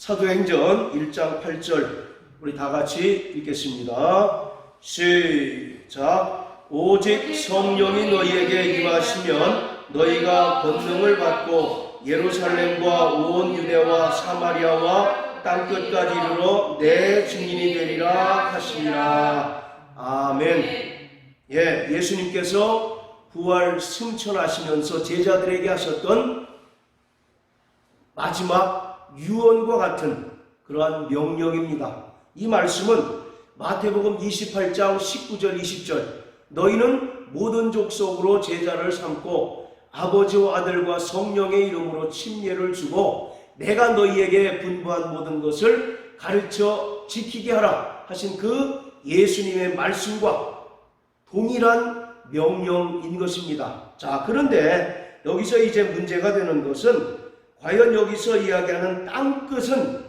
사도행전 1장 8절 우리 다 같이 읽겠습니다. 시작. 오직 성령이 너희에게 임하시면 너희가 권능을 받고 예루살렘과 온 유대와 사마리아와 땅끝까지 이르러 내 증인이 되리라 하시니라. 아멘. 예수님께서 부활 승천하시면서 제자들에게 하셨던 마지막 유언과 같은 그러한 명령입니다. 이 말씀은 마태복음 28장 19절 20절 너희는 모든 족속으로 제자를 삼고 아버지와 아들과 성령의 이름으로 침례를 주고 내가 너희에게 분부한 모든 것을 가르쳐 지키게 하라 하신 그 예수님의 말씀과 동일한 명령인 것입니다. 자, 그런데 여기서 이제 문제가 되는 것은 과연 여기서 이야기하는 땅끝은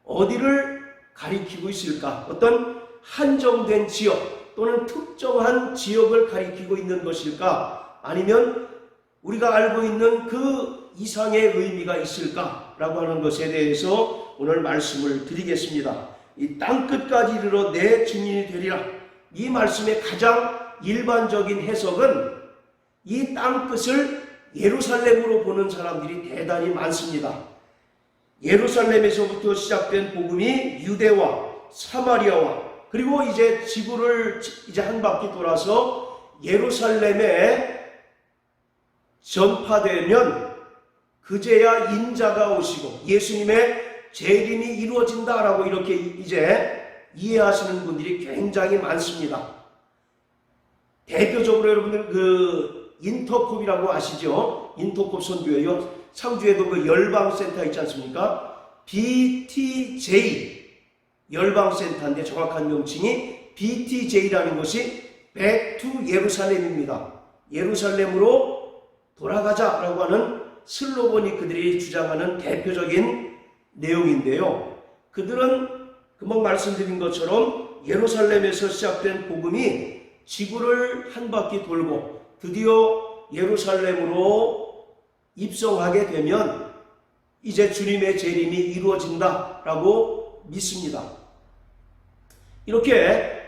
어디를 가리키고 있을까? 어떤 한정된 지역 또는 특정한 지역을 가리키고 있는 것일까? 아니면 우리가 알고 있는 그 이상의 의미가 있을까라고 하는 것에 대해서 오늘 말씀을 드리겠습니다. 이 땅끝까지 이르러 내 증인이 되리라. 이 말씀의 가장 일반적인 해석은 이 땅끝을 예루살렘으로 보는 사람들이 대단히 많습니다. 예루살렘에서부터 시작된 복음이 유대와 사마리아와 그리고 이제 지구를 이제 한 바퀴 돌아서 예루살렘에 전파되면 그제야 인자가 오시고 예수님의 재림이 이루어진다라고 이렇게 이제 이해하시는 분들이 굉장히 많습니다. 대표적으로 여러분들 그 인터콥이라고 아시죠? 인터콥 선교회요. 상주에도 그 열방센터 있지 않습니까? BTJ 열방센터인데 정확한 명칭이 BTJ라는 것이 Back to 예루살렘입니다. 예루살렘으로 돌아가자라고 하는 슬로건이 그들이 주장하는 대표적인 내용인데요. 그들은 금방 말씀드린 것처럼 예루살렘에서 시작된 복음이 지구를 한 바퀴 돌고 드디어 예루살렘으로 입성하게 되면 이제 주님의 재림이 이루어진다라고 믿습니다. 이렇게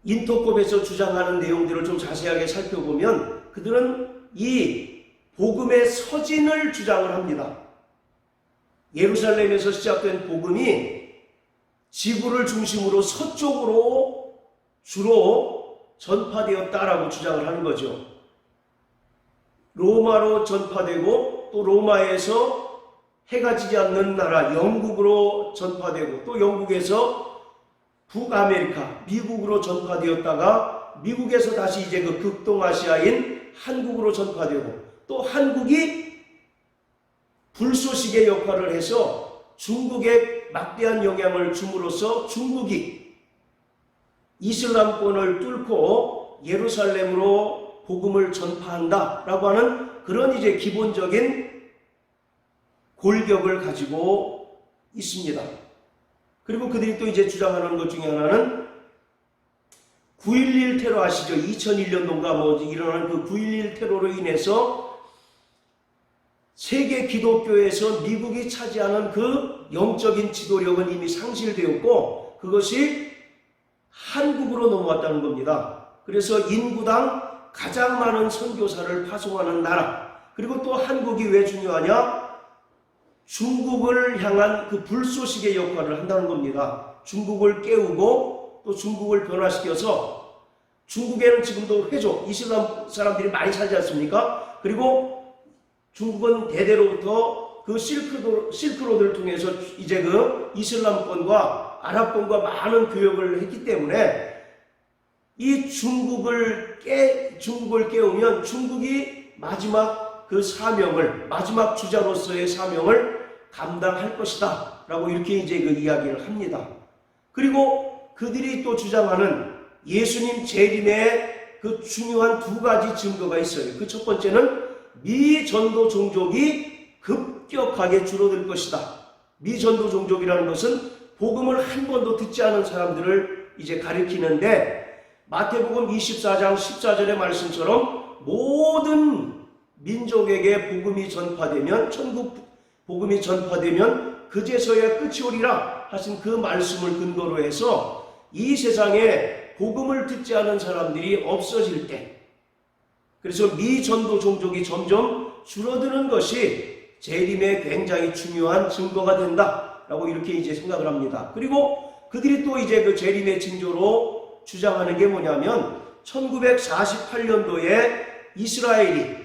인터콥에서 주장하는 내용들을 좀 자세하게 살펴보면 그들은 이 복음의 서진을 주장을 합니다. 예루살렘에서 시작된 복음이 지구를 중심으로 서쪽으로 주로 전파되었다라고 주장을 하는 거죠. 로마로 전파되고 또 로마에서 해가 지지 않는 나라 영국으로 전파되고 또 영국에서 북아메리카 미국으로 전파되었다가 미국에서 다시 이제 그 극동아시아인 한국으로 전파되고 또 한국이 불쏘시개 역할을 해서 중국에 막대한 영향을 줌으로써 중국이 이슬람권을 뚫고 예루살렘으로 복음을 전파한다라고 하는 그런 이제 기본적인 골격을 가지고 있습니다. 그리고 그들이 또 이제 주장하는 것 중에 하나는 9.11 테러 아시죠? 2001년도인가 뭐 일어난 그 9.11 테러로 인해서 세계 기독교에서 미국이 차지하는 그 영적인 지도력은 이미 상실되었고 그것이 한국으로 넘어왔다는 겁니다. 그래서 인구당 가장 많은 선교사를 파송하는 나라 그리고 또 한국이 왜 중요하냐? 중국을 향한 그 불쏘시개 역할을 한다는 겁니다. 중국을 깨우고 또 중국을 변화시켜서 중국에는 지금도 회족, 이슬람 사람들이 많이 살지 않습니까? 그리고 중국은 대대로부터 그 실크로드를 통해서 이제 그 이슬람권과 아랍권과 많은 교역을 했기 때문에 이 중국을 깨우면 중국이 마지막 그 사명을 마지막 주자로서의 사명을 감당할 것이다 라고 이렇게 이제 그 이야기를 합니다. 그리고 그들이 또 주장하는 예수님 재림의 그 중요한 두 가지 증거가 있어요. 그 첫 번째는 미전도 종족이 급격하게 줄어들 것이다. 미전도 종족이라는 것은 복음을 한 번도 듣지 않은 사람들을 이제 가리키는데 마태복음 24장 14절의 말씀처럼 모든 민족에게 복음이 전파되면 천국 복음이 전파되면 그제서야 끝이 오리라 하신 그 말씀을 근거로 해서 이 세상에 복음을 듣지 않은 사람들이 없어질 때, 그래서 미전도 종족이 점점 줄어드는 것이 재림에 굉장히 중요한 증거가 된다라고 이렇게 이제 생각을 합니다. 그리고 그들이 또 이제 그 재림의 징조로 주장하는 게 뭐냐면 1948년도에 이스라엘이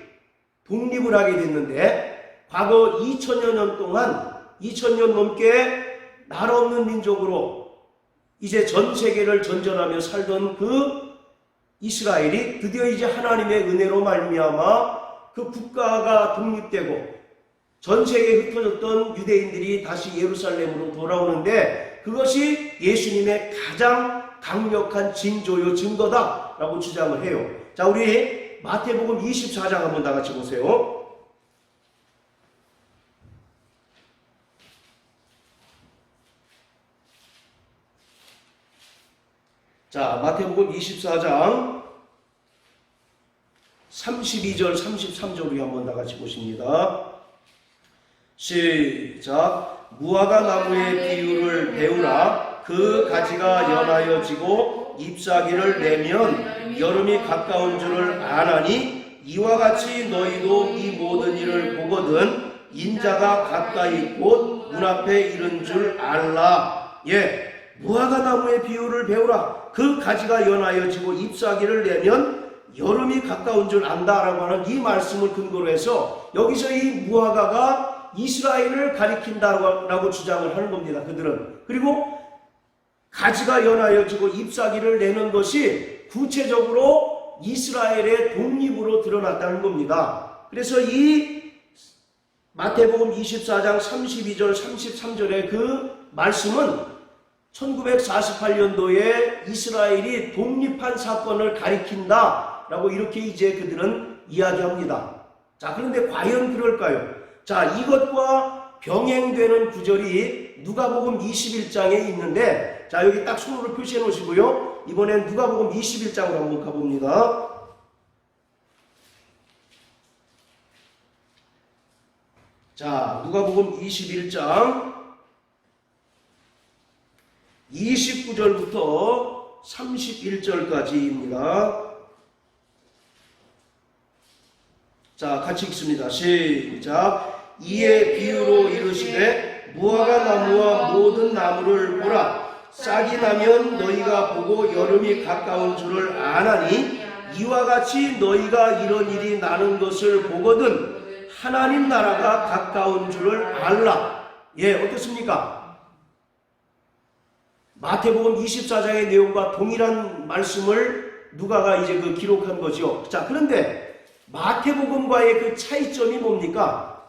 독립을 하게 됐는데 과거 2000여 년 동안 2000년 넘게 나라 없는 민족으로 이제 전 세계를 전전하며 살던 그 이스라엘이 드디어 이제 하나님의 은혜로 말미암아 그 국가가 독립되고 전 세계에 흩어졌던 유대인들이 다시 예루살렘으로 돌아오는데 그것이 예수님의 가장 강력한 징조요 증거다라고 주장을 해요. 자, 우리 마태복음 24장 한번 다 같이 보세요. 자, 마태복음 24장 32절 33절 우리 한번 다 같이 보십니다. 시작. 무화과 나무의 비유를 배우라. 그 가지가 연하여 지고 잎사귀를 내면 여름이 가까운 줄을 아나니 이와 같이 너희도 이 모든 일을 보거든 인자가 가까이 곧 눈앞에 이른 줄 알라. 예, 무화과 나무의 비유를 배우라. 그 가지가 연하여 지고 잎사귀를 내면 여름이 가까운 줄 안다라고 하는 이 말씀을 근거로 해서 여기서 이 무화과가 이스라엘을 가리킨다라고 주장을 하는 겁니다. 그들은. 그리고 가지가 연하여지고 잎사귀를 내는 것이 구체적으로 이스라엘의 독립으로 드러났다는 겁니다. 그래서 이 마태복음 24장 32절 33절의 그 말씀은 1948년도에 이스라엘이 독립한 사건을 가리킨다라고 이렇게 이제 그들은 이야기합니다. 자, 그런데 과연 그럴까요? 자, 이것과 병행되는 구절이 누가복음 21장에 있는데, 자, 여기 딱 손으로 표시해 놓으시고요. 이번엔 누가복음 21장으로 한번 가봅니다. 자, 누가복음 21장 29절부터 31절까지입니다. 자, 같이 읽습니다. 시작. 이에 비유로 이르시되 무화과 나무와 모든 나무를 보라. 싹이 나면 너희가 보고 여름이 가까운 줄을 아나니 이와 같이 너희가 이런 일이 나는 것을 보거든 하나님 나라가 가까운 줄을 알라. 예, 어떻습니까? 마태복음 24장의 내용과 동일한 말씀을 누가가 이제 그 기록한 거죠. 자, 그런데 마태복음과의 그 차이점이 뭡니까?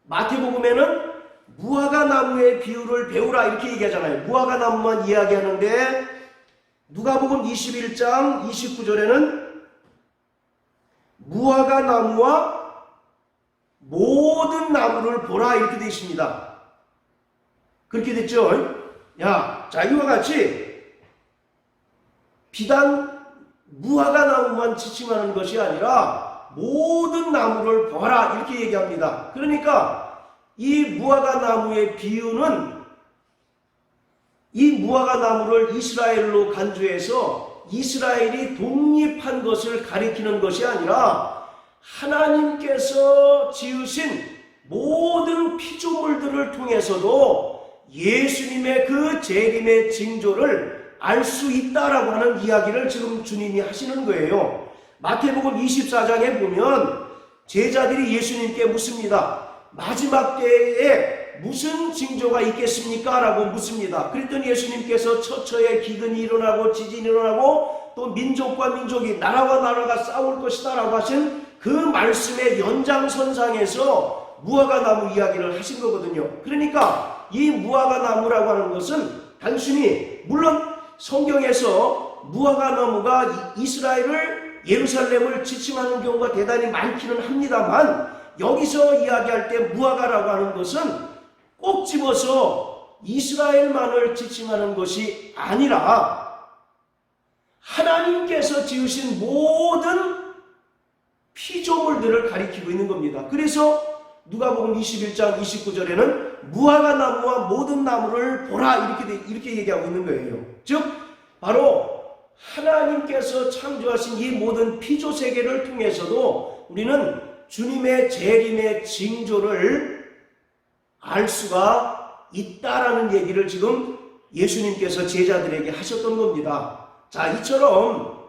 마태복음에는 무화과 나무의 비유를 배우라 이렇게 얘기하잖아요. 무화과 나무만 이야기하는데 누가복음 21장 29절에는 무화과 나무와 모든 나무를 보라 이렇게 되어 있습니다. 그렇게 됐죠? 야, 자, 이와 같이 비단 무화과 나무만 지칭하는 것이 아니라 모든 나무를 보라 이렇게 얘기합니다. 그러니까 이 무화과 나무의 비유는 이 무화과 나무를 이스라엘로 간주해서 이스라엘이 독립한 것을 가리키는 것이 아니라 하나님께서 지으신 모든 피조물들을 통해서도 예수님의 그 재림의 징조를 알 수 있다라고 하는 이야기를 지금 주님이 하시는 거예요. 마태복음 24장에 보면 제자들이 예수님께 묻습니다. 마지막 때에 무슨 징조가 있겠습니까? 라고 묻습니다. 그랬더니 예수님께서 처처에 기근이 일어나고 지진이 일어나고 또 민족과 민족이 나라와 나라가 싸울 것이다 라고 하신 그 말씀의 연장선상에서 무화과 나무 이야기를 하신 거거든요. 그러니까 이 무화과 나무라고 하는 것은 단순히 물론 성경에서 무화과 나무가 이스라엘을 예루살렘을 지칭하는 경우가 대단히 많기는 합니다만 여기서 이야기할 때 무화과라고 하는 것은 꼭 집어서 이스라엘만을 지칭하는 것이 아니라 하나님께서 지으신 모든 피조물들을 가리키고 있는 겁니다. 그래서 누가복음 21장 29절에는 무화과 나무와 모든 나무를 보라 이렇게 얘기하고 있는 거예요. 즉 바로 하나님께서 창조하신 이 모든 피조 세계를 통해서도 우리는 주님의 재림의 징조를 알 수가 있다라는 얘기를 지금 예수님께서 제자들에게 하셨던 겁니다. 자, 이처럼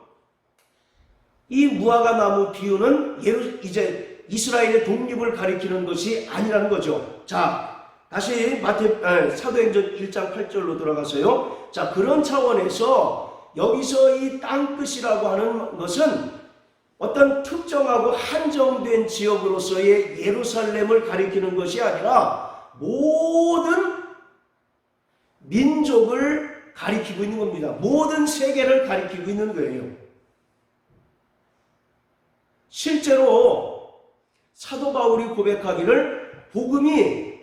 이 무화과 나무 비유는 이제 이스라엘의 독립을 가리키는 것이 아니라는 거죠. 자, 다시 사도행전 1장 8절로 들어가서요. 자, 그런 차원에서 여기서 이 땅끝이라고 하는 것은 어떤 특정하고 한정된 지역으로서의 예루살렘을 가리키는 것이 아니라 모든 민족을 가리키고 있는 겁니다. 모든 세계를 가리키고 있는 거예요. 실제로 사도 바울이 고백하기를 복음이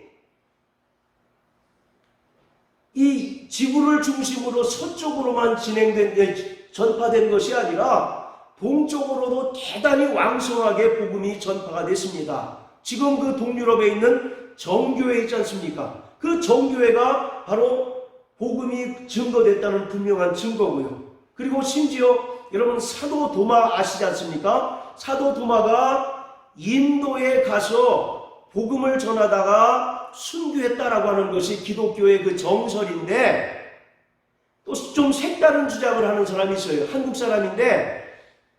이 지구를 중심으로 서쪽으로만 전파된 것이 아니라 동쪽으로도 대단히 왕성하게 복음이 전파가 됐습니다. 지금 그 동유럽에 있는 정교회 있지 않습니까? 그 정교회가 바로 복음이 증거됐다는 분명한 증거고요. 그리고 심지어 여러분 사도 도마 아시지 않습니까? 사도 도마가 인도에 가서 복음을 전하다가 순교했다라고 하는 것이 기독교의 그 정설인데, 또 좀 색다른 주장을 하는 사람이 있어요. 한국 사람인데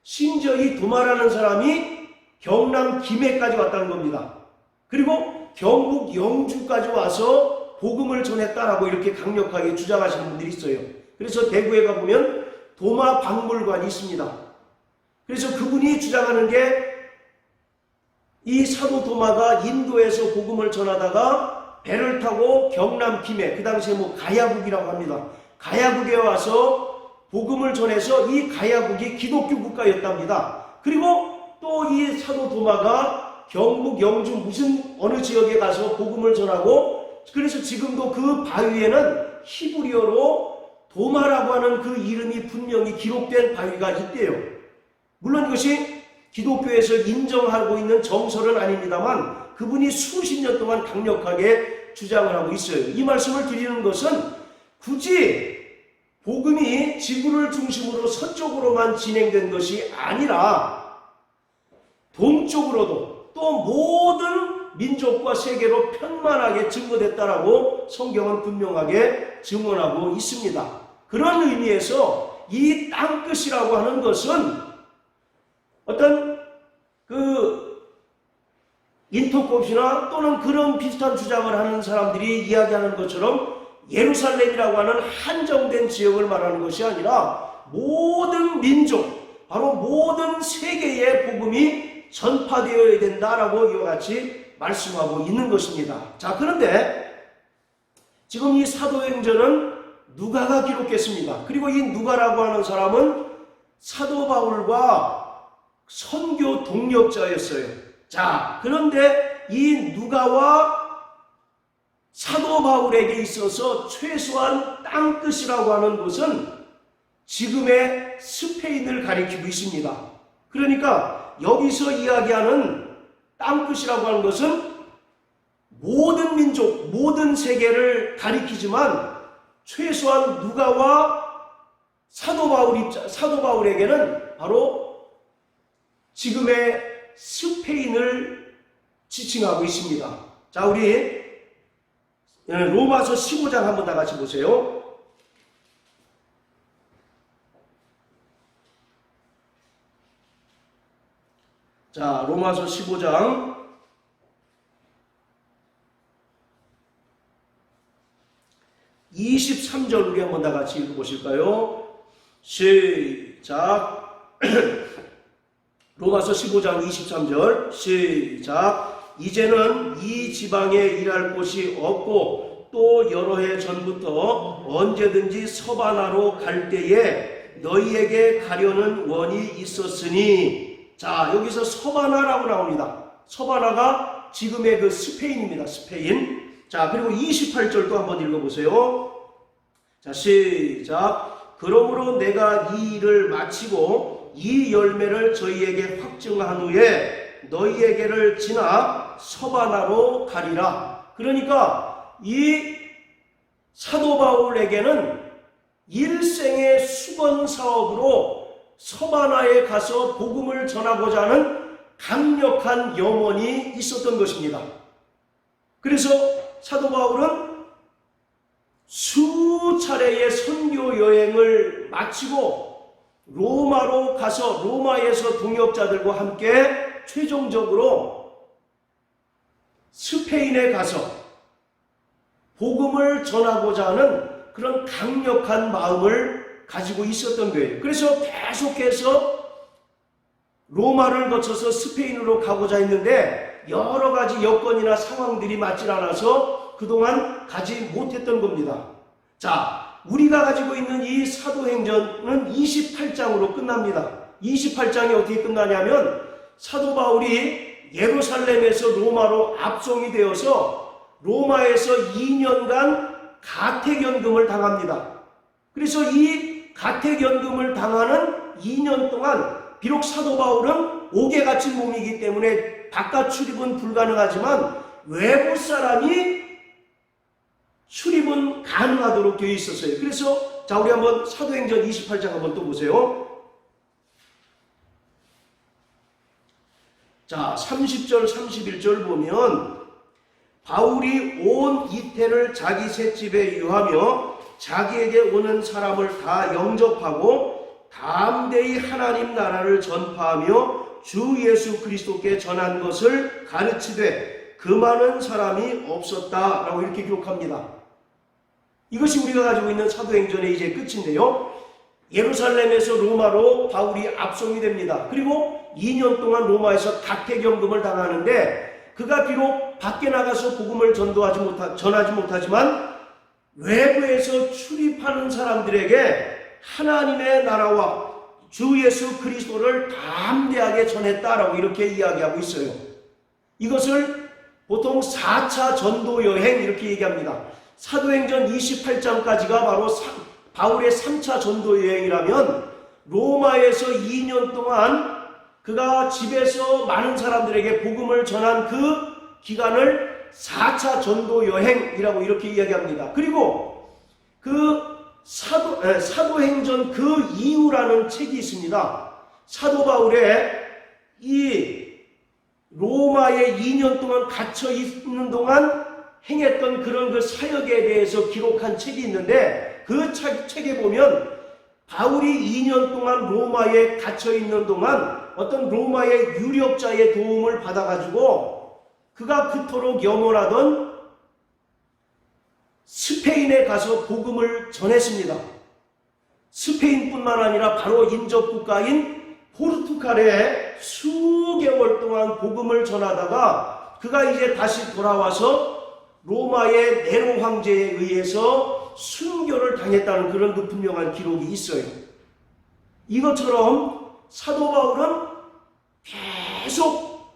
심지어 이 도마라는 사람이 경남 김해까지 왔다는 겁니다. 그리고 경북 영주까지 와서 복음을 전했다라고 이렇게 강력하게 주장하시는 분들이 있어요. 그래서 대구에 가보면 도마 박물관이 있습니다. 그래서 그분이 주장하는 게 이 사도 도마가 인도에서 복음을 전하다가 배를 타고 경남 김해, 그 당시에 가야국이라고 합니다. 가야국에 와서 복음을 전해서 이 가야국이 기독교 국가였답니다. 그리고 또 이 사도 도마가 경북 영주 어느 지역에 가서 복음을 전하고, 그래서 지금도 그 바위에는 히브리어로 도마라고 하는 그 이름이 분명히 기록된 바위가 있대요. 물론 이것이 기독교에서 인정하고 있는 정설은 아닙니다만 그분이 수십 년 동안 강력하게 주장을 하고 있어요. 이 말씀을 드리는 것은 굳이 복음이 지구를 중심으로 서쪽으로만 진행된 것이 아니라 동쪽으로도 또 모든 민족과 세계로 편만하게 증거됐다라고 성경은 분명하게 증언하고 있습니다. 그런 의미에서 이 땅끝이라고 하는 것은 어떤 인터콥이나 또는 그런 비슷한 주장을 하는 사람들이 이야기하는 것처럼 예루살렘이라고 하는 한정된 지역을 말하는 것이 아니라 모든 민족, 바로 모든 세계의 복음이 전파되어야 된다라고 이와 같이 말씀하고 있는 것입니다. 자, 그런데 지금 이 사도행전은 누가가 기록했습니다. 그리고 이 누가라고 하는 사람은 사도 바울과 선교 동력자였어요. 자, 그런데 이 누가와 사도 바울에게 있어서 최소한 땅끝이라고 하는 것은 지금의 스페인을 가리키고 있습니다. 그러니까 여기서 이야기하는 땅끝이라고 하는 것은 모든 민족, 모든 세계를 가리키지만 최소한 누가와 사도 바울에게는 바로 지금의 스페인을 지칭하고 있습니다. 자, 우리 로마서 15장 한번 다 같이 보세요. 자, 로마서 15장 23절 우리 한번 다 같이 읽어보실까요? 시작. 로마서 15장 23절 시작. 이제는 이 지방에 일할 곳이 없고 또 여러 해 전부터 언제든지 서바나로 갈 때에 너희에게 가려는 원이 있었으니. 자, 여기서 서바나라고 나옵니다. 서바나가 지금의 그 스페인입니다. 스페인. 자, 그리고 28절도 한번 읽어보세요. 자, 시작. 그러므로 내가 이 일을 마치고 이 열매를 저희에게 확증한 후에 너희에게를 지나 내가 서바나로 가리라. 그러니까 이 사도 바울에게는 일생의 수건 사업으로 서바나에 가서 복음을 전하고자 하는 강력한 염원이 있었던 것입니다. 그래서 사도 바울은 수차례의 선교 여행을 마치고 로마로 가서 로마에서 동역자들과 함께 최종적으로 스페인에 가서 복음을 전하고자 하는 그런 강력한 마음을 가지고 있었던 거예요. 그래서 계속해서 로마를 거쳐서 스페인으로 가고자 했는데 여러 가지 여건이나 상황들이 맞질 않아서 그동안 가지 못했던 겁니다. 자, 우리가 가지고 있는 이 사도행전은 28장으로 끝납니다. 28장이 어떻게 끝나냐면 사도 바울이 예루살렘에서 로마로 압송이 되어서 로마에서 2년간 가택연금을 당합니다. 그래서 이 가택연금을 당하는 2년 동안 비록 사도 바울은 옥에 갇힌 몸이기 때문에 바깥 출입은 불가능하지만 외부 사람이 출입은 가능하도록 되어 있었어요. 그래서 자, 우리 한번 사도행전 28장 한번 또 보세요. 자, 30절 31절 보면 바울이 온 이태를 자기 셋집에 유하며 자기에게 오는 사람을 다 영접하고 담대히 하나님 나라를 전파하며 주 예수 그리스도께 전한 것을 가르치되 그 많은 사람이 없었다라고 이렇게 기록합니다. 이것이 우리가 가지고 있는 사도행전의 이제 끝인데요. 예루살렘에서 로마로 바울이 압송이 됩니다. 그리고 2년 동안 로마에서 가택연금을 당하는데 그가 비록 밖에 나가서 복음을 전하지 못하지만 외부에서 출입하는 사람들에게 하나님의 나라와 주 예수 그리스도를 담대하게 전했다라고 이렇게 이야기하고 있어요. 이것을 보통 4차 전도 여행 이렇게 얘기합니다. 사도행전 28장까지가 바로 바울의 3차 전도 여행이라면 로마에서 2년 동안 그가 집에서 많은 사람들에게 복음을 전한 그 기간을 4차 전도 여행이라고 이렇게 이야기합니다. 그리고 그 사도행전 그 이후라는 책이 있습니다. 사도 바울의 이 로마에 2년 동안 갇혀 있는 동안 행했던 그런 그 사역에 대해서 기록한 책이 있는데 그 책에 보면 바울이 2년 동안 로마에 갇혀 있는 동안 어떤 로마의 유력자의 도움을 받아가지고 그가 그토록 염원하던 스페인에 가서 복음을 전했습니다. 스페인뿐만 아니라 바로 인접국가인 포르투갈에 수개월 동안 복음을 전하다가 그가 이제 다시 돌아와서 로마의 네로 황제에 의해서 순교를 당했다는 그런 그 분명한 기록이 있어요. 이것처럼 사도 바울은 계속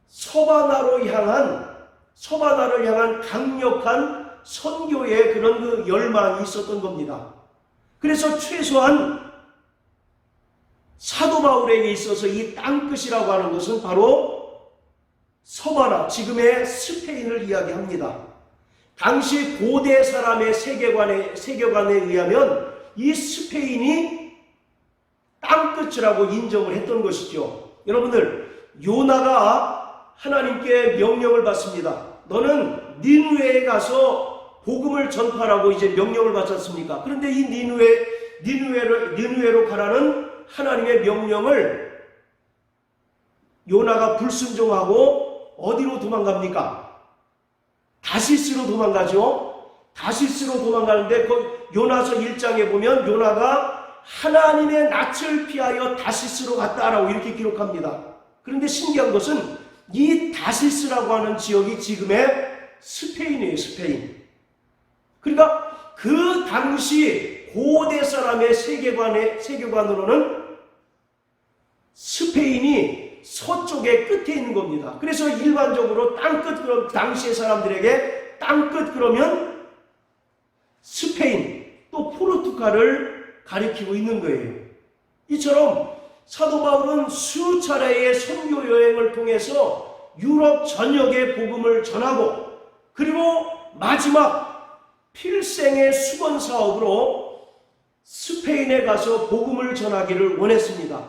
서바나를 향한 강력한 선교의 그런 그 열망이 있었던 겁니다. 그래서 최소한 사도 바울에게 있어서 이 땅끝이라고 하는 것은 바로 서바나, 지금의 스페인을 이야기합니다. 당시 고대 사람의 세계관에 의하면 이 스페인이 땅끝이라고 인정을 했던 것이죠. 여러분들, 요나가 하나님께 명령을 받습니다. 너는 니느웨에 가서 복음을 전파라고 이제 명령을 받았습니까? 그런데 이 니느웨로 가라는 하나님의 명령을 요나가 불순종하고 어디로 도망갑니까? 다시스로 도망가죠. 다시스로 도망가는데 그 요나서 1장에 보면 요나가 하나님의 낯을 피하여 다시스로 갔다라고 이렇게 기록합니다. 그런데 신기한 것은 이 다시스라고 하는 지역이 지금의 스페인이에요. 스페인. 그러니까 그 당시 고대 사람의 세계관으로는 스페인이 서쪽의 끝에 있는 겁니다. 그래서 일반적으로 땅끝, 당시의 사람들에게 땅끝 그러면 스페인 또 포르투갈을 가리키고 있는 거예요. 이처럼 사도 바울은 수차례의 선교 여행을 통해서 유럽 전역에 복음을 전하고, 그리고 마지막 필생의 수건 사업으로 스페인에 가서 복음을 전하기를 원했습니다.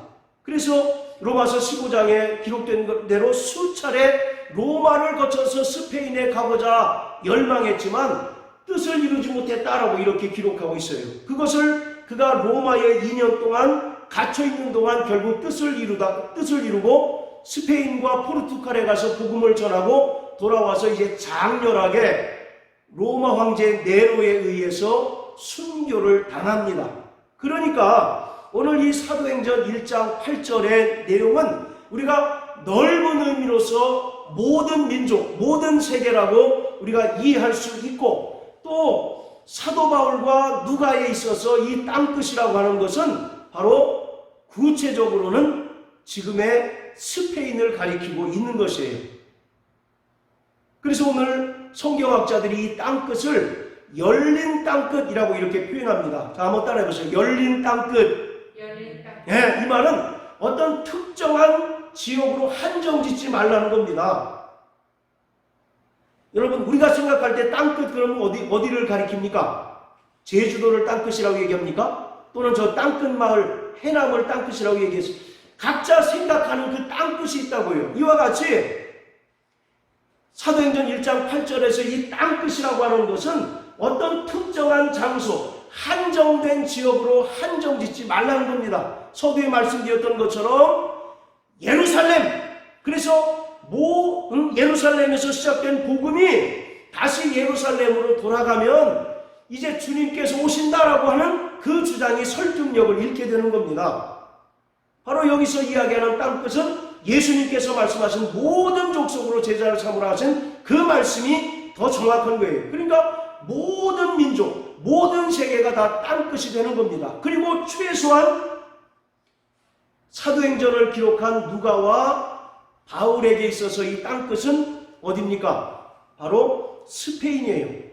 그래서 로마서 15장에 기록된 대로 수차례 로마를 거쳐서 스페인에 가고자 열망했지만 뜻을 이루지 못했다라고 이렇게 기록하고 있어요. 그것을 그가 로마에 2년 동안 갇혀있는 동안 결국 뜻을 이루고 스페인과 포르투갈에 가서 복음을 전하고 돌아와서 이제 장렬하게 로마 황제 네로에 의해서 순교를 당합니다. 그러니까 오늘 이 사도행전 1장 8절의 내용은 우리가 넓은 의미로서 모든 민족, 모든 세계라고 우리가 이해할 수 있고, 또 사도 바울과 누가에 있어서 이 땅끝이라고 하는 것은 바로 구체적으로는 지금의 스페인을 가리키고 있는 것이에요. 그래서 오늘 성경학자들이 이 땅끝을 열린 땅끝이라고 이렇게 표현합니다. 자, 한번 따라해보세요. 열린 땅끝. 예, 이 말은 어떤 특정한 지역으로 한정짓지 말라는 겁니다. 여러분, 우리가 생각할 때 땅끝 그러면 어디를 가리킵니까? 제주도를 땅끝이라고 얘기합니까? 또는 저 땅끝 마을, 해남을 땅끝이라고 얘기해서 각자 생각하는 그 땅끝이 있다고요. 이와 같이 사도행전 1장 8절에서 이 땅끝이라고 하는 것은 어떤 특정한 장소, 한정된 지역으로 한정짓지 말라는 겁니다. 서두에 말씀드렸던 것처럼 예루살렘, 그래서 예루살렘에서 시작된 복음이 다시 예루살렘으로 돌아가면 이제 주님께서 오신다라고 하는 그 주장이 설득력을 잃게 되는 겁니다. 바로 여기서 이야기하는 땅끝은 예수님께서 말씀하신 모든 족속으로 제자를 삼으라 하신 그 말씀이 더 정확한 거예요. 그러니까 모든 민족, 모든 세계가 다 땅끝이 되는 겁니다. 그리고 최소한 사도행전을 기록한 누가와 바울에게 있어서 이 땅끝은 어디입니까? 바로 스페인이에요.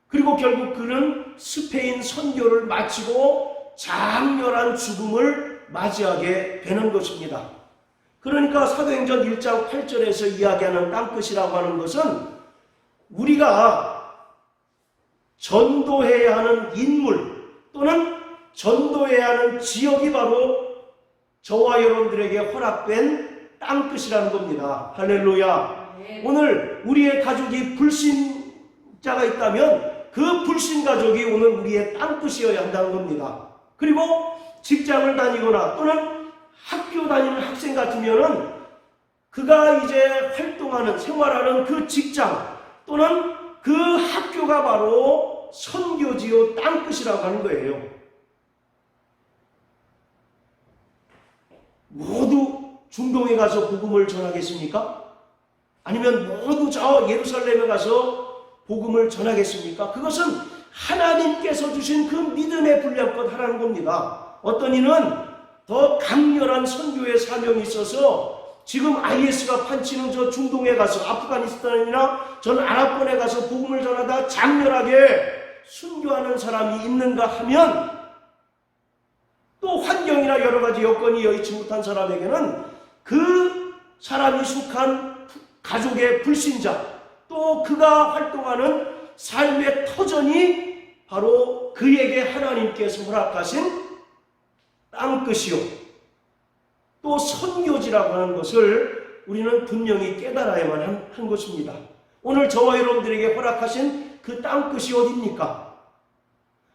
그리고 결국 그는 스페인 선교를 마치고 장렬한 죽음을 맞이하게 되는 것입니다. 그러니까 사도행전 1장 8절에서 이야기하는 땅끝이라고 하는 것은 우리가 전도해야 하는 인물 또는 전도해야 하는 지역이 바로 저와 여러분들에게 허락된 땅끝이라는 겁니다. 할렐루야. 네. 오늘 우리의 가족이 불신자가 있다면 그 불신 가족이 오늘 우리의 땅끝이어야 한다는 겁니다. 그리고 직장을 다니거나 또는 학교 다니는 학생 같으면은 그가 이제 활동하는, 생활하는 그 직장 또는 그 학교가 바로 선교지요 땅끝이라고 하는 거예요. 모두 중동에 가서 복음을 전하겠습니까? 아니면 모두 저 예루살렘에 가서 복음을 전하겠습니까? 그것은 하나님께서 주신 그 믿음의 분량껏 하라는 겁니다. 어떤 이는 더 강렬한 선교의 사명이 있어서 지금 IS가 판치는 저 중동에 가서 아프가니스탄이나 전 아랍권에 가서 복음을 전하다 장렬하게 순교하는 사람이 있는가 하면 또 환경이나 여러 가지 여건이 여의치 못한 사람에게는 그 사람이 속한 가족의 불신자 또 그가 활동하는 삶의 터전이 바로 그에게 하나님께서 허락하신 땅끝이요 또 선교지라고 하는 것을 우리는 분명히 깨달아야만 한 것입니다. 오늘 저와 여러분들에게 허락하신 그 땅끝이 어디입니까?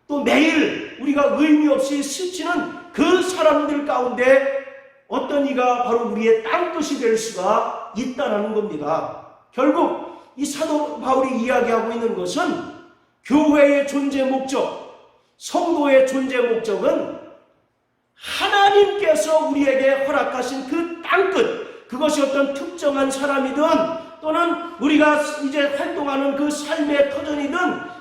또 매일 우리가 의미 없이 스치는 그 사람들 가운데 어떤 이가 바로 우리의 땅끝이 될 수가 있다는 겁니다. 결국 이 사도 바울이 이야기하고 있는 것은 교회의 존재 목적, 성도의 존재 목적은 하나님께서 우리에게 허락하신 그 땅끝, 그것이 어떤 특정한 사람이든 또는 우리가 이제 활동하는 그 삶의 터전이든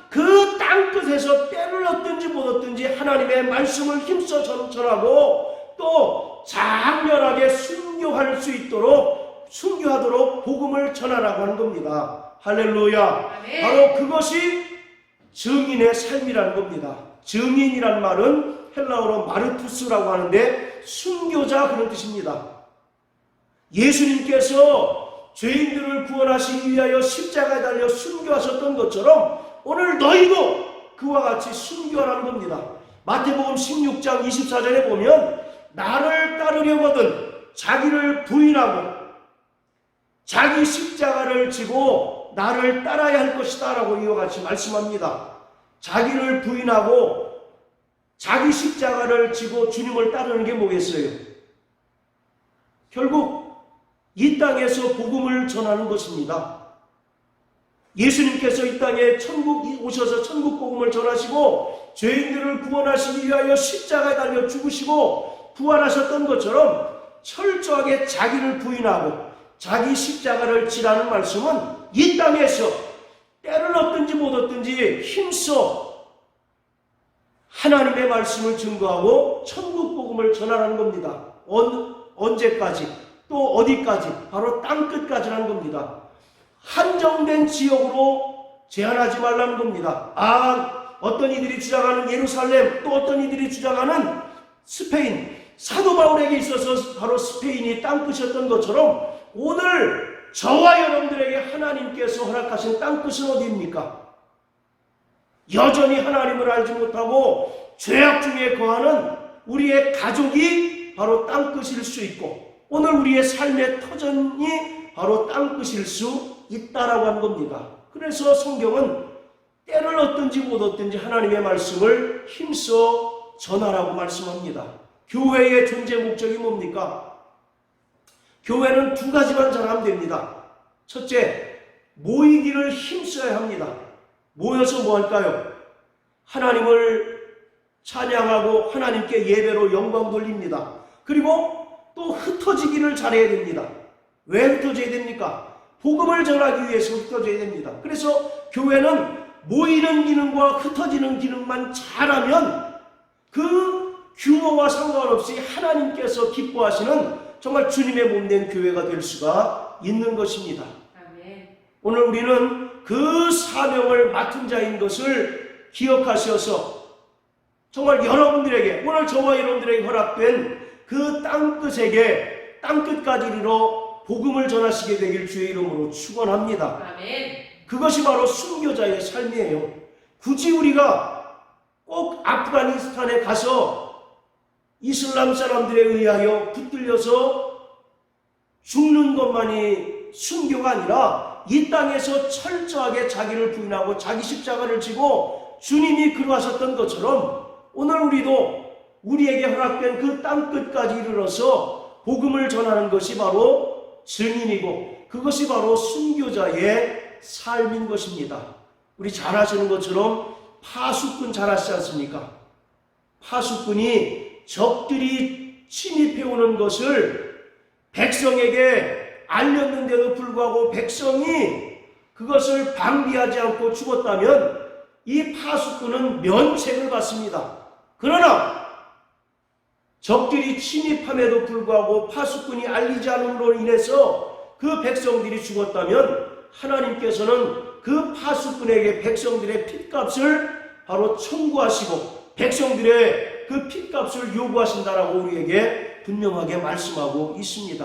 그 땅끝에서 때를 얻든지 못 얻든지 하나님의 말씀을 힘써 전하고 또 장렬하게 순교할 수 있도록 순교하도록 복음을 전하라고 하는 겁니다. 할렐루야. 네. 바로 그것이 증인의 삶이라는 겁니다. 증인이란 말은 헬라어로 마르투스라고 하는데 순교자 그런 뜻입니다. 예수님께서 죄인들을 구원하시기 위하여 십자가에 달려 순교하셨던 것처럼 오늘 너희도 그와 같이 순교하라는 겁니다. 마태복음 16장 24절에 보면 나를 따르려거든 자기를 부인하고 자기 십자가를 지고 나를 따라야 할 것이다 라고 이와 같이 말씀합니다. 자기를 부인하고 자기 십자가를 지고 주님을 따르는 게 뭐겠어요? 결국 이 땅에서 복음을 전하는 것입니다. 예수님께서 이 땅에 오셔서 천국 복음을 전하시고 죄인들을 구원하시기 위하여 십자가에 달려 죽으시고 부활하셨던 것처럼 철저하게 자기를 부인하고 자기 십자가를 지라는 말씀은 이 땅에서 때를 얻든지 못 얻든지 힘써 하나님의 말씀을 증거하고 천국 복음을 전하라는 겁니다. 언제까지 또 어디까지? 바로 땅끝까지라는 겁니다. 한정된 지역으로 제한하지 말라는 겁니다. 어떤 이들이 주장하는 예루살렘, 또 어떤 이들이 주장하는 스페인, 사도 바울에게 있어서 바로 스페인이 땅끝이었던 것처럼 오늘 저와 여러분들에게 하나님께서 허락하신 땅끝은 어디입니까? 여전히 하나님을 알지 못하고 죄악 중에 거하는 우리의 가족이 바로 땅끝일 수 있고 오늘 우리의 삶의 터전이 바로 땅끝일 수 있다라고 하는 겁니다. 그래서 성경은 때를 얻든지 못 얻든지 하나님의 말씀을 힘써 전하라고 말씀합니다. 교회의 존재 목적이 뭡니까? 교회는 두 가지만 잘하면 됩니다. 첫째, 모이기를 힘써야 합니다. 모여서 뭐 할까요? 하나님을 찬양하고 하나님께 예배로 영광 돌립니다. 그리고 또 흩어지기를 잘해야 됩니다. 왜 흩어져야 됩니까? 복음을 전하기 위해서 흩어져야 됩니다. 그래서 교회는 모이는 기능과 흩어지는 기능만 잘하면 그 규모와 상관없이 하나님께서 기뻐하시는 정말 주님의 몸된 교회가 될 수가 있는 것입니다. 아멘. 오늘 우리는 그 사명을 맡은 자인 것을 기억하셔서 정말 여러분들에게 오늘 저와 여러분들에게 허락된 그 땅끝까지 이르러 복음을 전하시게 되길 주의 이름으로 축원합니다. 아멘. 그것이 바로 순교자의 삶이에요. 굳이 우리가 꼭 아프가니스탄에 가서 이슬람 사람들에 의하여 붙들려서 죽는 것만이 순교가 아니라 이 땅에서 철저하게 자기를 부인하고 자기 십자가를 지고 주님이 그러하셨던 것처럼 오늘 우리도 우리에게 허락된 그 땅끝까지 이르러서 복음을 전하는 것이 바로 증인이고 그것이 바로 순교자의 삶인 것입니다. 우리 잘 아시는 것처럼 파수꾼 잘 아시지 않습니까? 파수꾼이 적들이 침입해오는 것을 백성에게 알렸는데도 불구하고 백성이 그것을 방비하지 않고 죽었다면 이 파수꾼은 면책을 받습니다. 그러나 적들이 침입함에도 불구하고 파수꾼이 알리지 않음으로 인해서 그 백성들이 죽었다면 하나님께서는 그 파수꾼에게 백성들의 핏값을 바로 청구하시고 백성들의 그 핏값을 요구하신다라고 우리에게 분명하게 말씀하고 있습니다.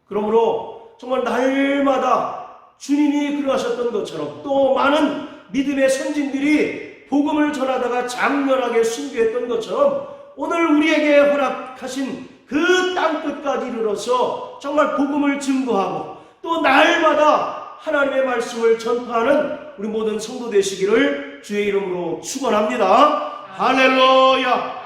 그러므로 정말 날마다 주님이 그러하셨던 것처럼 또 많은 믿음의 선진들이 복음을 전하다가 장렬하게 순교했던 것처럼 오늘 우리에게 허락하신 그 땅끝까지 이르러서 정말 복음을 증거하고 또 날마다 하나님의 말씀을 전파하는 우리 모든 성도 되시기를 주의 이름으로 축원합니다. 할렐루야.